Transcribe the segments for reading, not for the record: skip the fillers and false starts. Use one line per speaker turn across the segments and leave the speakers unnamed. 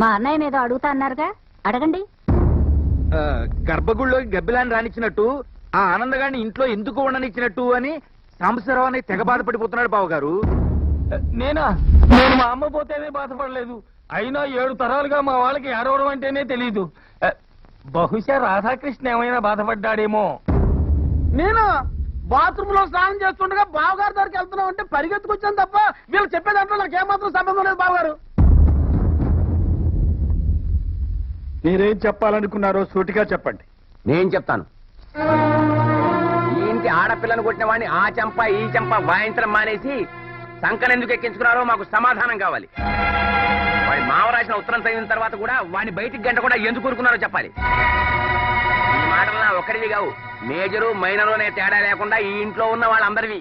మా అన్నయ్య ఏదో అడుగుతా అన్నారుగా, అడగండి.
గర్భగుడిలోకి గబ్బిలాన్ని రానిచ్చినట్టు ఆ ఆనందగాన్ని ఇంట్లో ఎందుకు ఉండనిచ్చినట్టు అని సాంబశివరావు అని తెగ బాధపడిపోతున్నాడు బావగారు.
నేను మా అమ్మ పోతేనే బాధపడలేదు, అయినా 7 తరాలుగా మా వాళ్ళకి ఏడవడం అంటేనే తెలీదు. బహుశా రాధాకృష్ణ ఏమైనా బాధపడ్డాడేమో.
నేను బాత్రూమ్ లో స్నానం చేస్తుండగా బావగారు దగ్గరికి వెళ్తున్నాం అంటే పరిగెత్తుకొచ్చాను తప్ప వీళ్ళు చెప్పే దాంట్లో నాకు ఏమాత్రం సంబంధం లేదు బావగారు.
మీరేం చెప్పాలనుకున్నారో సూటిగా చెప్పండి.
నేను చెప్తాను. ఈ ఇంటి ఆడపిల్లను కొట్టిన వాడిని ఆ చెంప ఈ చెంప వాయించడం మానేసి సంకనెందుకు ఎక్కించుకున్నారో మాకు సమాధానం కావాలి. వాడి మావ రాసిన ఉత్తరం చదివిన తర్వాత కూడా వాడిని బయటికి గంట కూడా ఎందుకు ఊరుకున్నారో చెప్పాలి. ఈ మాటలు నా ఒక్కడివి కావు, మేజరు మైనరు అనే తేడా లేకుండా ఈ ఇంట్లో ఉన్న వాళ్ళందరివి.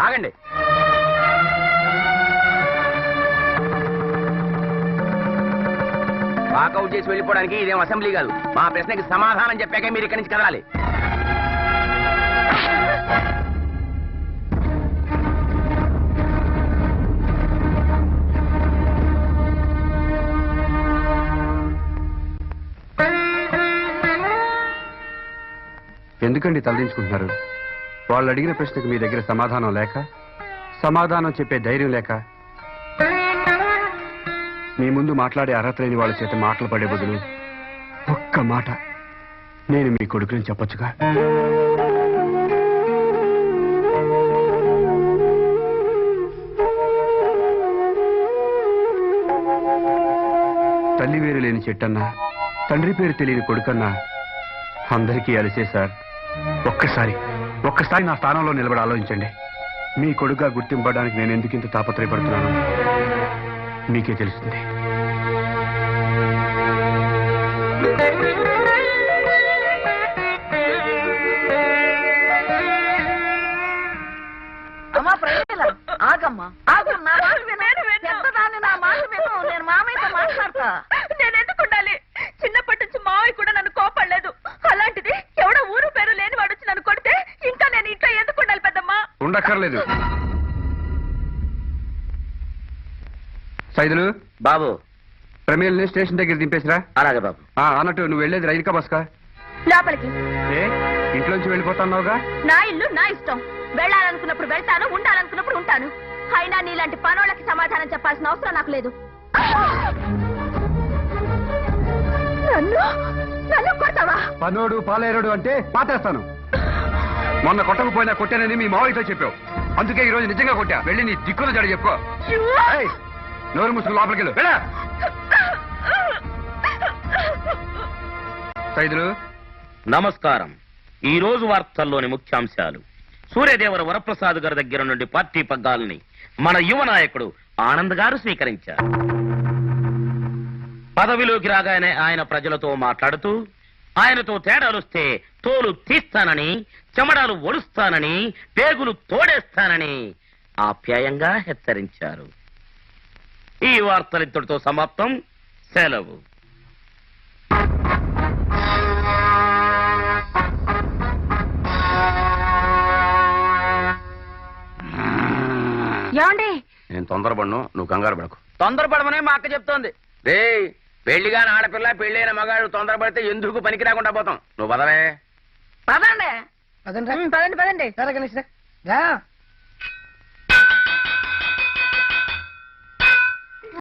ఆగండి. వాకౌట్ చేసి వెళ్ళిపోవడానికి ఇదేం అసెంబ్లీ కాదు. మా ప్రశ్నకి సమాధానం చెప్పాకే మీరు ఇక్కడి నుంచి కదలాలి.
ఎందుకండి తలదించుకుంటున్నారు? వాళ్ళు అడిగిన ప్రశ్నకు మీ దగ్గర సమాధానం లేక, సమాధానం చెప్పే ధైర్యం లేక, మీ ముందు మాట్లాడే అర్హత లేని వాళ్ళ చేత మాటలు పడే బదులు ఒక్క మాట నేను మీ కొడుకుని చెప్పొచ్చుగా. తల్లి వేరు లేని చెట్టన్నా, తండ్రి పేరు తెలియని కొడుకన్నా అందరికీ అలిసే సార్. ఒక్కసారి నా స్థానంలో నిలబడి ఆలోచించండి. మీ కొడుకుగా గుర్తింపడానికి నేను ఎందుకు ఇంత తాపత్రయపడుతున్నాను మీకే తెలుస్తుంది.
అమ్మా ప్రజల ఆగమ్మా, ఆగమ్మా, పెద్దదాన్ని నా మాట విను. నేను మామయ్యతో మాట్లాడతా.
నేను ఎందుకు ఉండాలి? చిన్నప్పటి నుంచి మావయ్య కూడా నన్ను కోపడలేదు. అలాంటిది ఎవడో ఊరు పేరు లేని వాడు వచ్చి నన్ను కొడితే ఇంకా నేను ఇంట్లో ఎందుకు ఉండాలి పెద్దమ్మా?
ఉండక్కర్లేదు. సైదులు
బాబు,
ప్రమేల్ని స్టేషన్ దగ్గర దింపేసిరా.
అలాగే బాబు.
అన్నట్టు నువ్వు వెళ్ళేది రైలుకా బస్కా?
లోపలికి.
ఏ ఇంట్లోంచి వెళ్ళిపోతున్నావుగా?
నా ఇల్లు నా ఇష్టం. వెళ్ళాలనుకున్నప్పుడు వెళ్తాను, ఉండాలనుకున్నప్పుడు ఉంటాను. అయినా నీలాంటి పనోళ్ళకి సమాధానం చెప్పాల్సిన అవసరం నాకు లేదు. నన్ను కొడతావా?
పనోడు పాలేరుడు అంటే పాతేస్తాను. మొన్న కొట్టకపోయినా కొట్టానని మీ మావయ్యతో చెప్పావు, అందుకే ఈ రోజు నిజంగా కొట్టా. వెళ్ళి నీ దిక్కులు జడ చెప్పుకో. నోరు ముసుగు లోపలికి వెళ్ళు. వెళ్ళా సైదులు.
నమస్కారం. ఈ రోజు వార్తల్లోని ముఖ్యాంశాలు: సూర్యదేవర వరప్రసాద్ గారి దగ్గర నుండి పార్టీ పగ్గాలని మన యువ నాయకుడు ఆనంద్ గారు స్వీకరించారు. పదవిలోకి రాగానే ఆయన ప్రజలతో మాట్లాడుతూ ఆయనతో తేడాలొస్తే తోలు తీస్తానని, చెమడాలు ఒడుస్తానని, పేగులు తోడేస్తానని ఆప్యాయంగా హెచ్చరించారు. ఈ వార్తలింతటితో సమాప్తం. సెలవు.
ఏమండి?
నేను తొందరపడను, నువ్వు కంగారు పడకు.
తొందరపడమనే మా అక్క చెప్తోంది.
రే, పెళ్లిగాని ఆడపిల్ల పెళ్ళైన మగాడు తొందరపడితే ఎందుకు పనికి రాకుండా పోతాం. నువ్వు పదవే.
పదండి
పదండి పదండి.